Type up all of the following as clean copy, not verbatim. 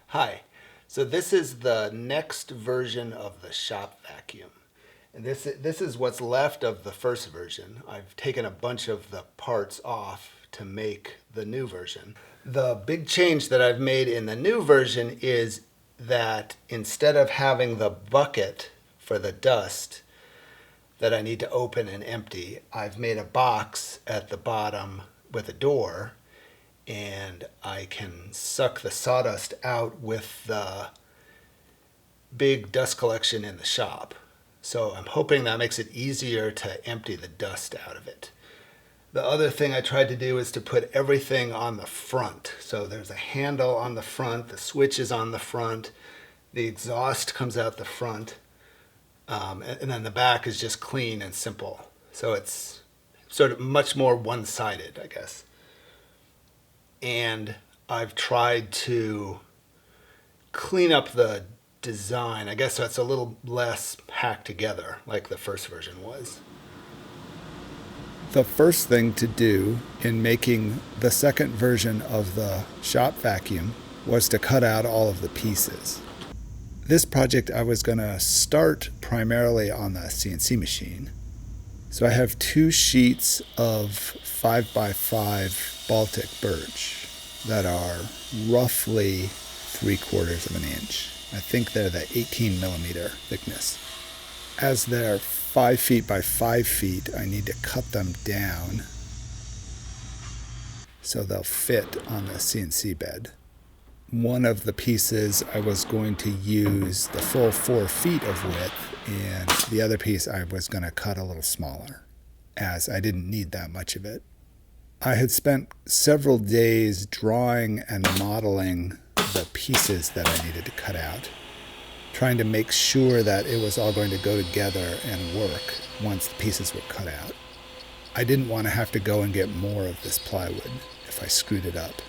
Hi. So this is the next version of the shop vacuum. And this is what's left of the first version. I've taken a bunch of the parts off to make the new version. The big change that I've made in the new version is that instead of having the bucket for the dust that I need to open and empty, I've made a box at the bottom with a door, and I can suck the sawdust out with the big dust collection in the shop. So I'm hoping that makes it easier to empty the dust out of it. The other thing I tried to do is to put everything on the front. So there's a handle on the front, the switch is on the front, the exhaust comes out the front, and then the back is just clean and simple. So it's sort of much more one-sided, I guess. And I've tried to clean up the design, I guess, so it's a little less hacked together like the first version was. The first thing to do in making the second version of the shop vacuum was to cut out all of the pieces. This project I was going to start primarily on the CNC machine. So I have 2 sheets of 5x5 Baltic Birch that are roughly 3/4 of an inch. I think they're the 18 millimeter thickness. As they're 5 feet by 5 feet, I need to cut them down so they'll fit on the CNC bed. One of the pieces I was going to use the full 4 feet of width, and the other piece I was going to cut a little smaller, as I didn't need that much of it. I had spent several days drawing and modeling the pieces that I needed to cut out, trying to make sure that it was all going to go together and work once the pieces were cut out. I didn't want to have to go and get more of this plywood if I screwed it up.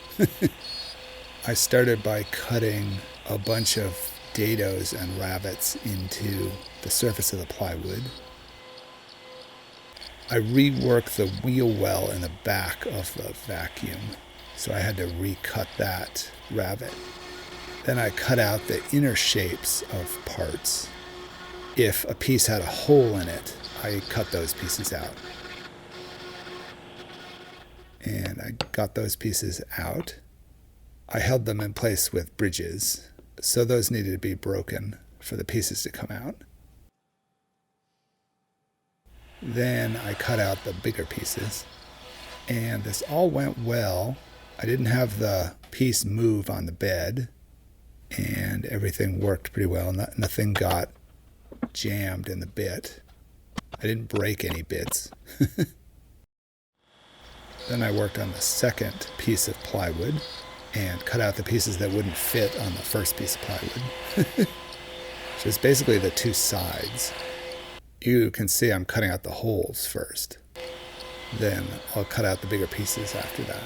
I started by cutting a bunch of dados and rabbets into the surface of the plywood. I reworked the wheel well in the back of the vacuum, so I had to recut that rabbet. Then I cut out the inner shapes of parts. If a piece had a hole in it, I cut those pieces out. And I got those pieces out. I held them in place with bridges, so those needed to be broken for the pieces to come out. Then I cut out the bigger pieces, and this all went well. I didn't have the piece move on the bed, and everything worked pretty well. Nothing got jammed in the bit. I didn't break any bits. Then I worked on the second piece of plywood and cut out the pieces that wouldn't fit on the first piece of plywood, which is basically the 2 sides. You can see I'm cutting out the holes first. Then I'll cut out the bigger pieces after that.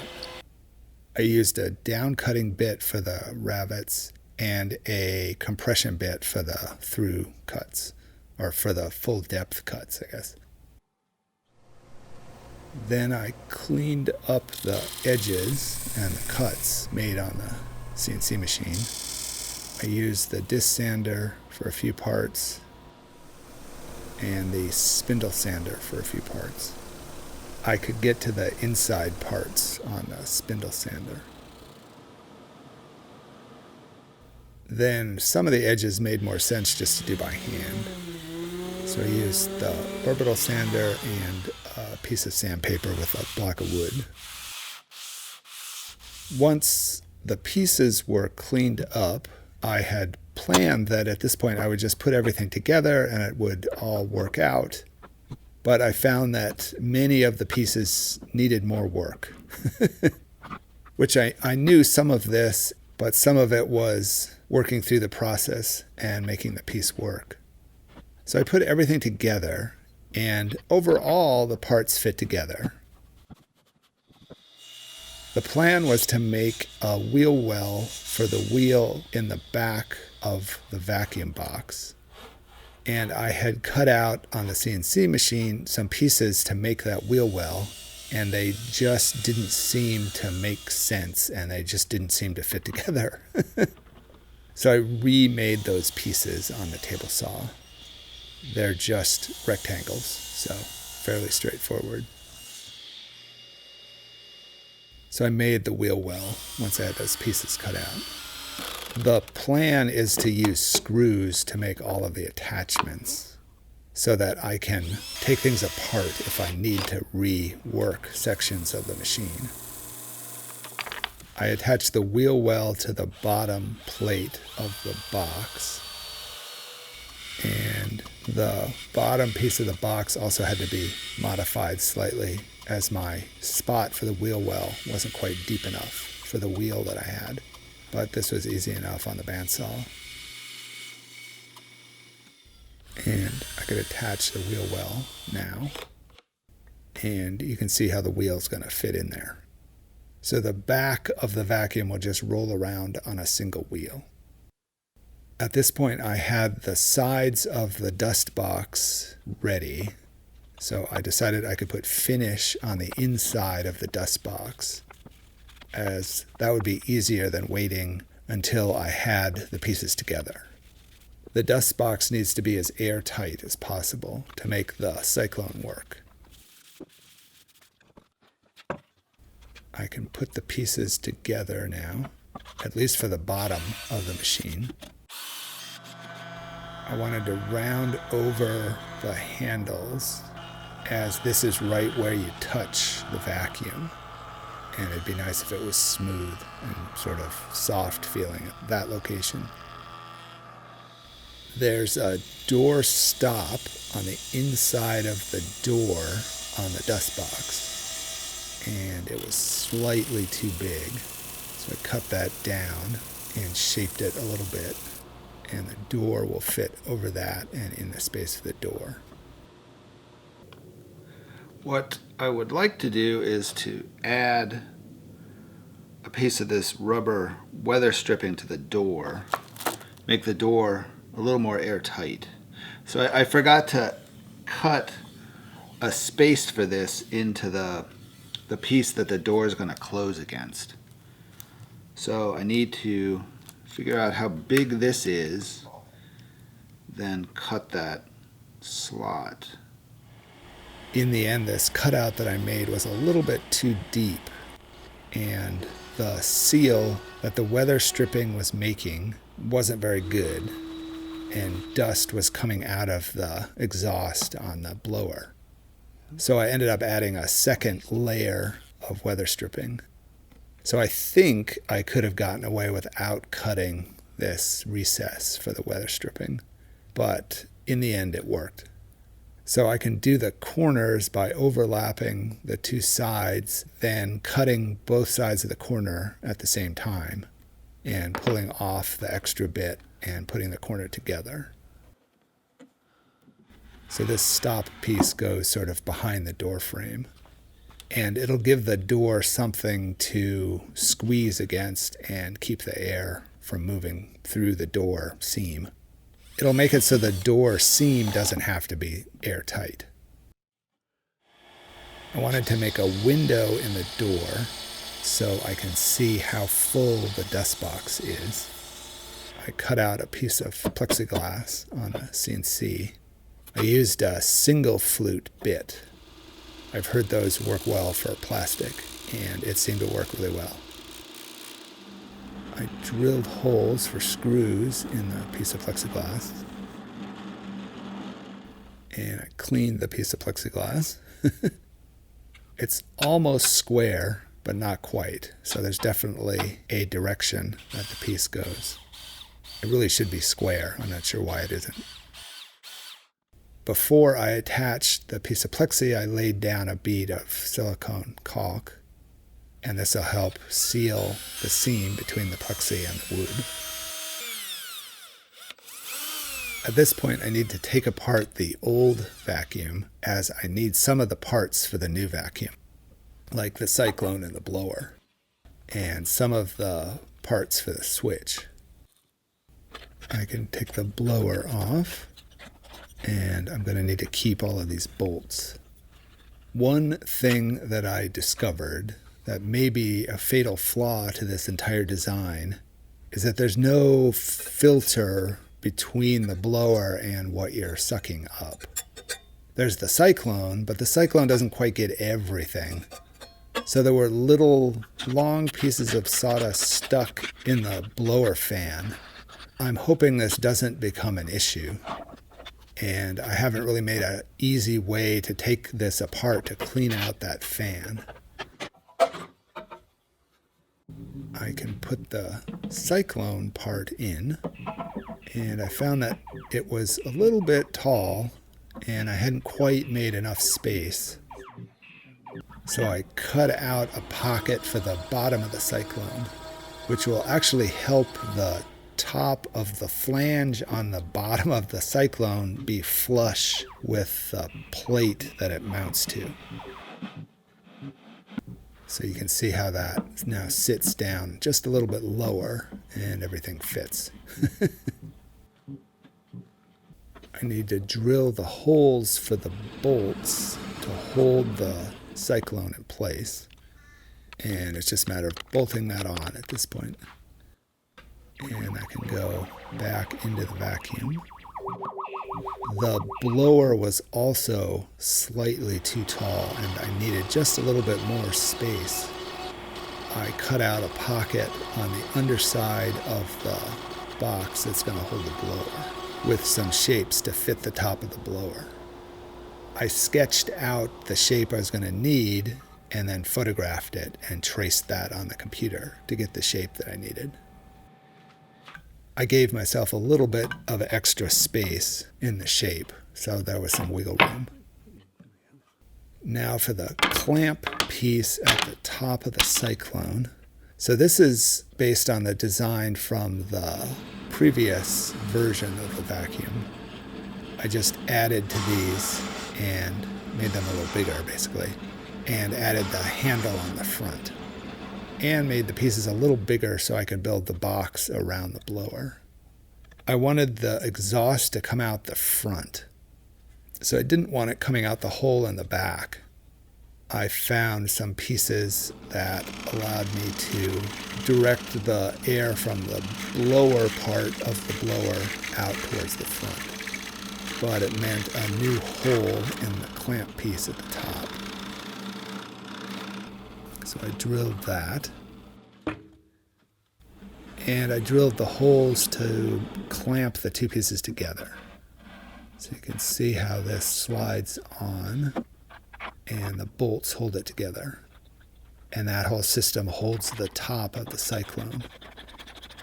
I used a down cutting bit for the rabbets and a compression bit for the through cuts, or for the full depth cuts, I guess. Then I cleaned up the edges and the cuts made on the CNC machine. I used the disc sander for a few parts and the spindle sander for a few parts. I could get to the inside parts on the spindle sander. Then some of the edges made more sense just to do by hand. So I used the orbital sander and a piece of sandpaper with a block of wood. Once the pieces were cleaned up, I had planned that at this point I would just put everything together and it would all work out. But I found that many of the pieces needed more work, which I knew some of this, but some of it was working through the process and making the piece work. So I put everything together, and overall the parts fit together. The plan was to make a wheel well for the wheel in the back of the vacuum box. And I had cut out on the CNC machine some pieces to make that wheel well, and they just didn't seem to make sense, and they just didn't seem to fit together. So I remade those pieces on the table saw. They're just rectangles, so fairly straightforward. So I made the wheel well once I had those pieces cut out. The plan is to use screws to make all of the attachments so that I can take things apart if I need to rework sections of the machine. I attached the wheel well to the bottom plate of the box, and the bottom piece of the box also had to be modified slightly as my spot for the wheel well wasn't quite deep enough for the wheel that I had. But this was easy enough on the bandsaw. And I could attach the wheel well now. And you can see how the wheel's going to fit in there. So the back of the vacuum will just roll around on a single wheel. At this point, I had the sides of the dust box ready. So I decided I could put finish on the inside of the dust box, as that would be easier than waiting until I had the pieces together. The dust box needs to be as airtight as possible to make the cyclone work. I can put the pieces together now, at least for the bottom of the machine. I wanted to round over the handles, as this is right where you touch the vacuum. And it'd be nice if it was smooth and sort of soft feeling at that location. There's a door stop on the inside of the door on the dust box, and it was slightly too big. So I cut that down and shaped it a little bit, and the door will fit over that and in the space of the door. What I would like to do is to add a piece of this rubber weather stripping to the door, make the door a little more airtight. So I forgot to cut a space for this into the piece that the door is going to close against. So I need to figure out how big this is, then cut that slot. In the end, this cutout that I made was a little bit too deep, and the seal that the weather stripping was making wasn't very good, and dust was coming out of the exhaust on the blower. So I ended up adding a second layer of weather stripping. So I think I could have gotten away without cutting this recess for the weather stripping, but in the end it worked. So I can do the corners by overlapping the two sides, then cutting both sides of the corner at the same time and pulling off the extra bit and putting the corner together. So this stop piece goes sort of behind the door frame, and it'll give the door something to squeeze against and keep the air from moving through the door seam. It'll make it so the door seam doesn't have to be airtight. I wanted to make a window in the door so I can see how full the dust box is. I cut out a piece of plexiglass on a CNC. I used a single flute bit. I've heard those work well for plastic, and it seemed to work really well. I drilled holes for screws in the piece of plexiglass, and I cleaned the piece of plexiglass. It's almost square, but not quite, so there's definitely a direction that the piece goes. It really should be square. I'm not sure why it isn't. Before I attached the piece of plexi, I laid down a bead of silicone caulk, and this will help seal the seam between the plexi and the wood. At this point, I need to take apart the old vacuum, as I need some of the parts for the new vacuum, like the cyclone and the blower, and some of the parts for the switch. I can take the blower off, and I'm going to need to keep all of these bolts. One thing that I discovered that may be a fatal flaw to this entire design is that there's no filter between the blower and what you're sucking up. There's the cyclone, but the cyclone doesn't quite get everything. So there were little long pieces of sawdust stuck in the blower fan. I'm hoping this doesn't become an issue. And I haven't really made an easy way to take this apart to clean out that fan. I can put the cyclone part in, and I found that it was a little bit tall and I hadn't quite made enough space. So I cut out a pocket for the bottom of the cyclone, which will actually help the top of the flange on the bottom of the cyclone be flush with the plate that it mounts to. So you can see how that now sits down just a little bit lower and everything fits. I need to drill the holes for the bolts to hold the cyclone in place. And it's just a matter of bolting that on at this point. And I can go back into the vacuum. The blower was also slightly too tall and I needed just a little bit more space. I cut out a pocket on the underside of the box that's going to hold the blower with some shapes to fit the top of the blower. I sketched out the shape I was going to need and then photographed it and traced that on the computer to get the shape that I needed. I gave myself a little bit of extra space in the shape, so there was some wiggle room. Now for the clamp piece at the top of the cyclone. So this is based on the design from the previous version of the vacuum. I just added to these and made them a little bigger, basically, and added the handle on the front. And made the pieces a little bigger so I could build the box around the blower. I wanted the exhaust to come out the front, so I didn't want it coming out the hole in the back. I found some pieces that allowed me to direct the air from the blower part of the blower out towards the front, but it meant a new hole in the clamp piece at the top. So I drilled that. And I drilled the holes to clamp the two pieces together. So you can see how this slides on and the bolts hold it together. And that whole system holds the top of the cyclone.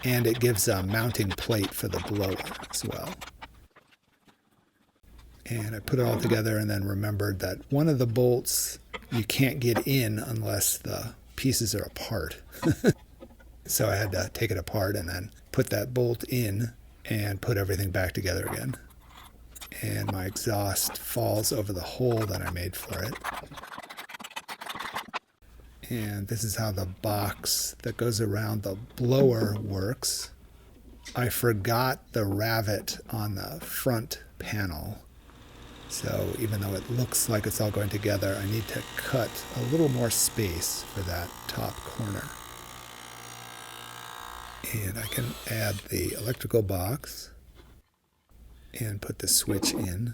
And it gives a mounting plate for the blower as well. And I put it all together and then remembered that one of the bolts you can't get in unless the pieces are apart. So I had to take it apart and then put that bolt in and put everything back together again. And my exhaust falls over the hole that I made for it. And this is how the box that goes around the blower works. I forgot the ravet on the front panel. So even though it looks like it's all going together, I need to cut a little more space for that top corner. And I can add the electrical box and put the switch in.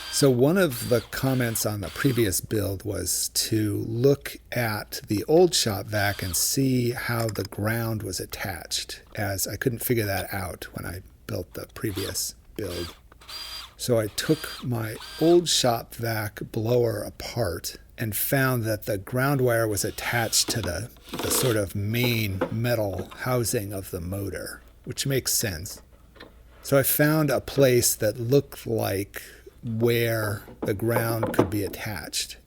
So one of the comments on the previous build was to look at the old shop vac and see how the ground was attached, as I couldn't figure that out when I built the previous build. So I took my old shop vac blower apart and found that the ground wire was attached to the sort of main metal housing of the motor, which makes sense. So I found a place that looked like where the ground could be attached.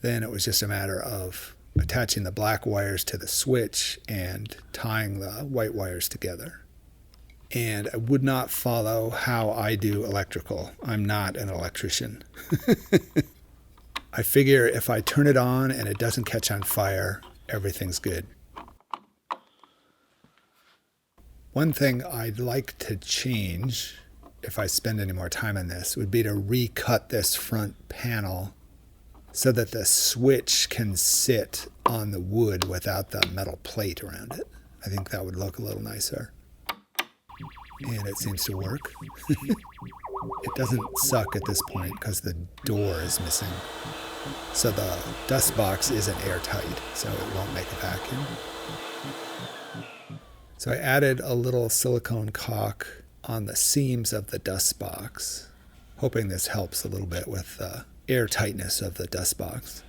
Then it was just a matter of attaching the black wires to the switch and tying the white wires together. And I would not follow how I do electrical. I'm not an electrician. I figure if I turn it on and it doesn't catch on fire, everything's good. One thing I'd like to change, if I spend any more time on this, would be to recut this front panel so that the switch can sit on the wood without the metal plate around it. I think that would look a little nicer. And it seems to work. It doesn't suck at this point because the door is missing. So the dust box isn't airtight, so it won't make a vacuum. So I added a little silicone caulk on the seams of the dust box, hoping this helps a little bit with the air tightness of the dust box.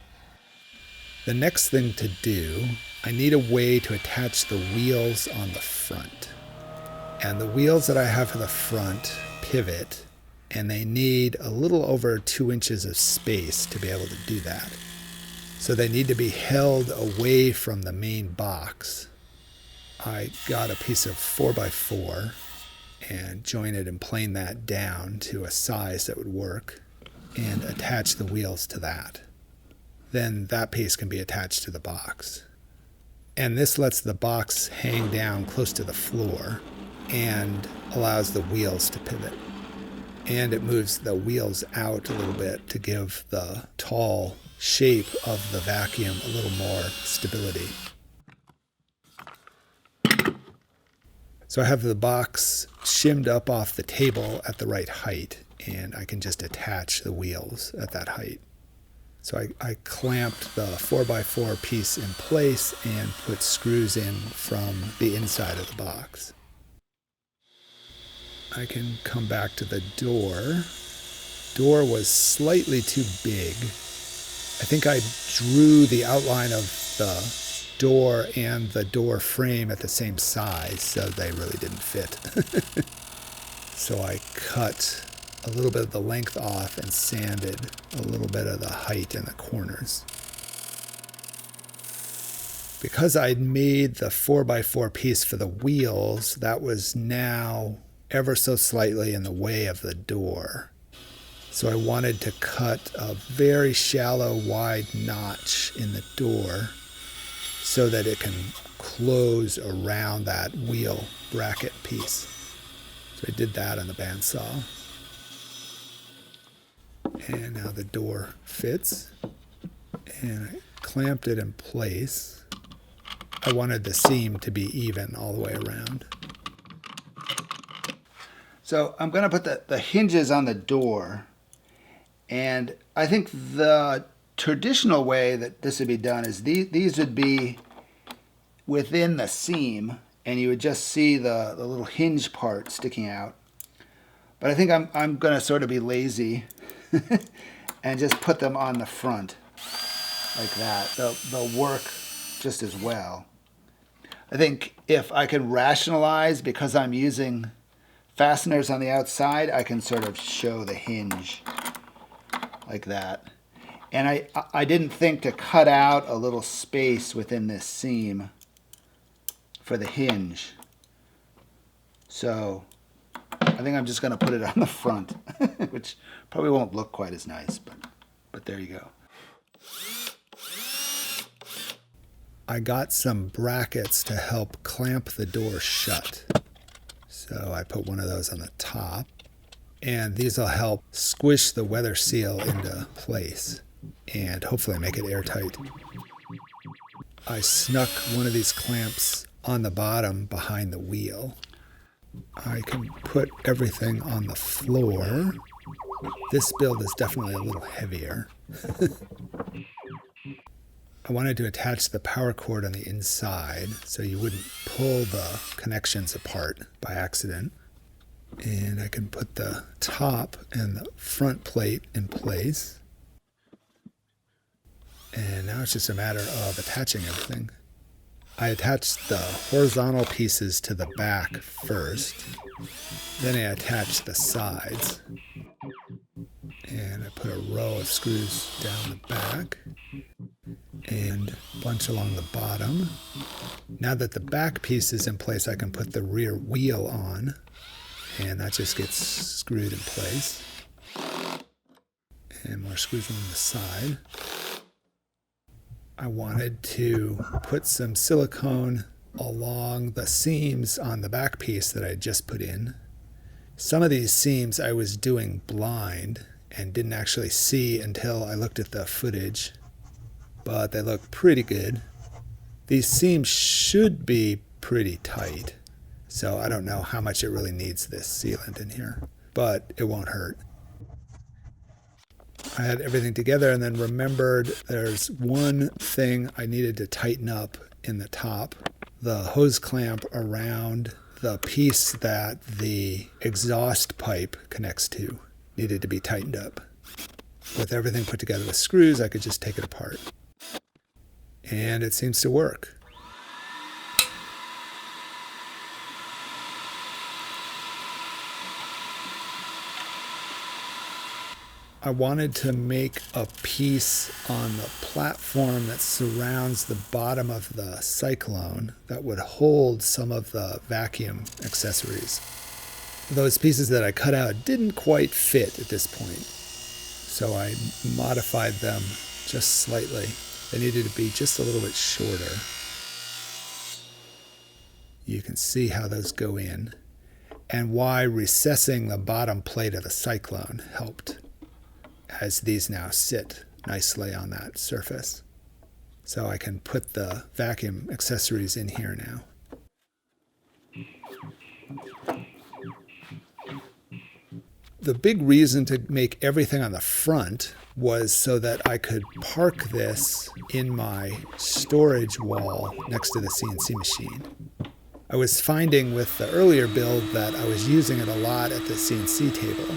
The next thing to do, I need a way to attach the wheels on the front. And the wheels that I have for the front pivot, and they need a little over 2 inches of space to be able to do that. So they need to be held away from the main box. I got a piece of 4x4 and jointed and planed that down to a size that would work and attach the wheels to that. Then that piece can be attached to the box. And this lets the box hang down close to the floor and allows the wheels to pivot. And it moves the wheels out a little bit to give the tall shape of the vacuum a little more stability. So I have the box shimmed up off the table at the right height, and I can just attach the wheels at that height. So I clamped the 4x4 piece in place and put screws in from the inside of the box. I can come back to the door. Door was slightly too big. I think I drew the outline of the door and the door frame at the same size, so they really didn't fit. So I cut a little bit of the length off and sanded a little bit of the height in the corners. Because I'd made the 4x4 piece for the wheels, that was now ever so slightly in the way of the door. So I wanted to cut a very shallow, wide notch in the door so that it can close around that wheel bracket piece. So I did that on the bandsaw. And now the door fits. And I clamped it in place. I wanted the seam to be even all the way around. So I'm going to put the hinges on the door. And I think the traditional way that this would be done is these would be within the seam, and you would just see the little hinge part sticking out. But I think I'm going to sort of be lazy and just put them on the front like that. They'll work just as well. I think if I can rationalize, because I'm using fasteners on the outside, I can sort of show the hinge like that. And I didn't think to cut out a little space within this seam for the hinge. So I think I'm just going to put it on the front, which probably won't look quite as nice, but there you go. I got some brackets to help clamp the door shut. So I put one of those on the top, and these will help squish the weather seal into place and hopefully make it airtight. I snuck one of these clamps on the bottom behind the wheel. I can put everything on the floor. This build is definitely a little heavier. I wanted to attach the power cord on the inside so you wouldn't pull the connections apart by accident. And I can put the top and the front plate in place. And now it's just a matter of attaching everything. I attached the horizontal pieces to the back first. Then I attached the sides. And I put a row of screws down the back and a bunch along the bottom. Now that the back piece is in place, I can put the rear wheel on, and that just gets screwed in place. And more screws along the side. I wanted to put some silicone along the seams on the back piece that I just put in. Some of these seams I was doing blind, and didn't actually see until I looked at the footage, but they look pretty good. These seams should be pretty tight, so I don't know how much it really needs this sealant in here, but it won't hurt. I had everything together and then remembered there's one thing I needed to tighten up in the top. The hose clamp around the piece that the exhaust pipe connects to needed to be tightened up. With everything put together with screws, I could just take it apart. And it seems to work. I wanted to make a piece on the platform that surrounds the bottom of the cyclone that would hold some of the vacuum accessories. Those pieces that I cut out didn't quite fit at this point, so I modified them just slightly. They needed to be just a little bit shorter. You can see how those go in, and why recessing the bottom plate of the cyclone helped, as these now sit nicely on that surface. So I can put the vacuum accessories in here now. The big reason to make everything on the front was so that I could park this in my storage wall next to the CNC machine. I was finding with the earlier build that I was using it a lot at the CNC table.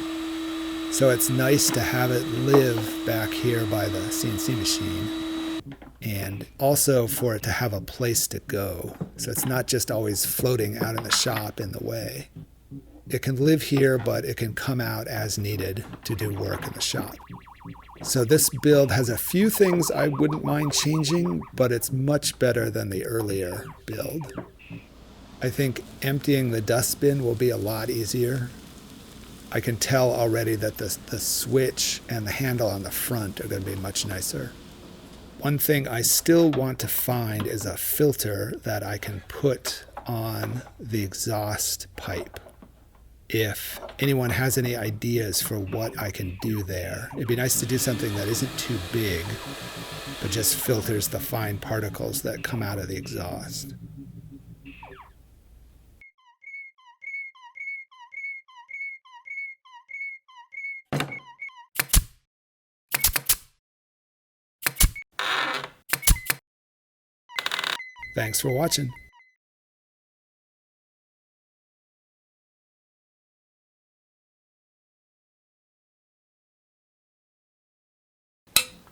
So it's nice to have it live back here by the CNC machine, and also for it to have a place to go. So it's not just always floating out in the shop in the way. It can live here, but it can come out as needed to do work in the shop. So this build has a few things I wouldn't mind changing, but it's much better than the earlier build. I think emptying the dustbin will be a lot easier. I can tell already that the switch and the handle on the front are going to be much nicer. One thing I still want to find is a filter that I can put on the exhaust pipe. If anyone has any ideas for what I can do there, it'd be nice to do something that isn't too big, but just filters the fine particles that come out of the exhaust. Thanks for watching.